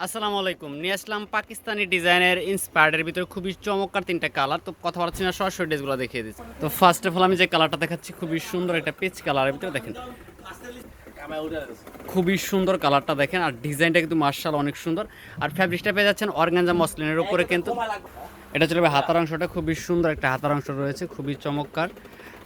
আসসালামু আলাইকুম। নিয়ে আসলাম পাকিস্তানি ডিজাইনের ইন্সপায়ার্ডের ভিতরে খুবই চমৎকার ৩টা কালার। তো কথা বলাচ্ছি না, সরাসরি ড্রেসগুলো দেখিয়ে দিচ্ছি। তো ফার্স্ট অফ অল আমি যে কালারটা দেখাচ্ছি খুবই সুন্দর একটা পিচ কালারের ভিতরে দেখেন। খুবই সুন্দর কালারটা দেখেন, আর ডিজাইনটা কিন্তু মার্শাল্লাহ অনেক সুন্দর। আর ফ্যাব্রিকটা পেয়ে যাচ্ছেন অর্গানজা মসলিনের উপরে কিন্তু। এটা চলবে হাতার অংশটা খুবই সুন্দর একটা হাতার অংশ রয়েছে, খুবই চমৎকার।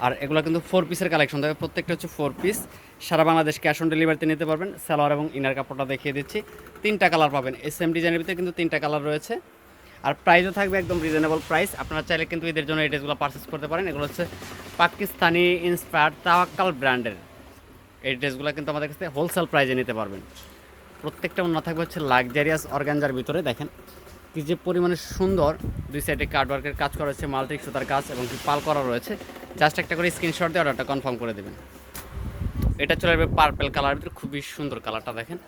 আর এগুলো কিন্তু 4 পিসের কালেকশন থাকবে, প্রত্যেকটা হচ্ছে 4 পিস। সারা বাংলাদেশ ক্যাশ অন ডেলিভারিতে নিতে পারবেন। সালোয়ার এবং ইনার কাপড়টা দেখিয়ে দিচ্ছি। 3টা কালার পাবেন, সেম ডিজাইনের ভিতরে কিন্তু 3টা কালার রয়েছে। আর প্রাইসও থাকবে একদম রিজনেবল প্রাইস। আপনারা চাইলে কিন্তু এদের জন্য এই ড্রেসগুলো পারচেস করতে পারেন। এগুলো হচ্ছে পাকিস্তানি ইন্সপায়ার্ড তাওয়াক্কাল ব্র্যান্ডের। এই ড্রেসগুলো কিন্তু আমাদের কাছে হোলসেল প্রাইসে নিতে পারবেন। প্রত্যেকটা না থাকবে হচ্ছে লাক্সারিয়াস অর্গানজার ভিতরে দেখেন কি যে পরিমাণে সুন্দর। দুই সাইডে কার্ডওয়ার্কের কাজ করা হয়েছে, মাল্টি সুতার কাজ এবং কি পাল করা রয়েছে। জাস্ট একটা করে স্ক্রিনশট দিয়ে অর্ডারটা কনফার্ম করে দেবেন। এটা চলে যাবে পার্পেল কালার ভিতরে, খুবই সুন্দর কালারটা দেখেন।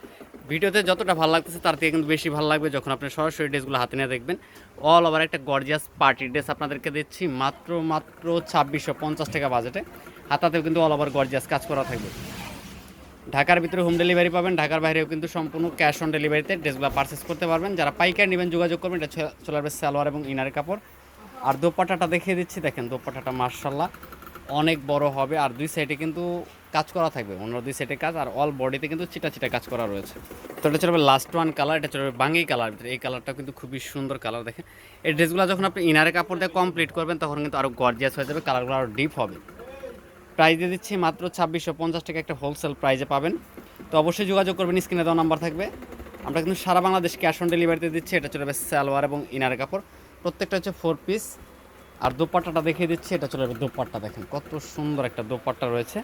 ভিডিওতে যতটা ভালো লাগতেছে তার থেকে কিন্তু বেশি ভালো লাগবে যখন আপনি সরাসরি ড্রেসগুলো হাতে নিয়ে দেখবেন। অল ওভার একটা গর্জিয়াস পার্টি ড্রেস আপনাদেরকে দিচ্ছি মাত্র 2650 টাকা বাজেটে। হাতাতেও কিন্তু অল ওভার গর্জিয়াস কাজ করা থাকবে। ঢাকার ভিতরে হোম ডেলিভারি পাবেন, ঢাকার বাইরেও কিন্তু সম্পূর্ণ ক্যাশ অন ডেলিভারিতে ড্রেসগুলো পারচেস করতে পারবেন। যারা পাইকারি নেবেন যোগাযোগ করবেন। এটা চলে আসবে সালোয়ার এবং ইনার কাপড়। আর দোপাট্টাটা দেখিয়ে দিচ্ছি দেখেন, দোপাট্টাটা মার্শাল্লাহ অনেক বড় হবে। আর দুই সাইডে কিন্তু কাজ করা থাকবে, অন্য দুই সাইডে কাজ, আর অল বডিতে কিন্তু চিটা চিটা কাজ করা রয়েছে। তো এটা চলবে লাস্ট ওয়ান কালার, এটা চলবে বাঙ্গি কালার ভিতরে। এই কালারটা কিন্তু খুবই সুন্দর কালার দেখেন। এই ড্রেসগুলো যখন আপনি ইনারের কাপড় দিয়ে কমপ্লিট করবেন তখন কিন্তু আরও গর্জিয়াস হয়ে যাবে, কালারগুলো আরও ডিপ হবে। প্রাইস দিয়ে দিচ্ছি মাত্র 2650 টাকা, একটা হোলসেল প্রাইজে পাবেন। তো অবশ্যই যোগাযোগ করবেন, স্ক্রিনে দেওয়া নাম্বার থাকবে। আমরা কিন্তু সারা বাংলাদেশ ক্যাশ অন ডেলিভারিতে দিচ্ছি। এটা চলে যাবে সালোয়ার এবং ইনার কাপড়, প্রত্যেকটা হচ্ছে 4 পিস। আর দোপাট্টাটা দেখিয়ে দিচ্ছি, এটা চলে যাবে দোপাট্টা দেখেন কত সুন্দর একটা দোপাট্টা রয়েছে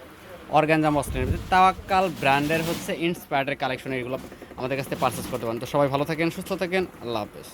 অর্গানজা মসলিনের ভিতরে। তাওয়াক্কাল ব্র্যান্ডের হচ্ছে ইন্সপায়ার্ডের কালেকশন, এগুলো আমাদের কাছ থেকে পারচেস করতে পারেন। তো সবাই ভালো থাকেন, সুস্থ থাকেন, আল্লাহ হাফেজ।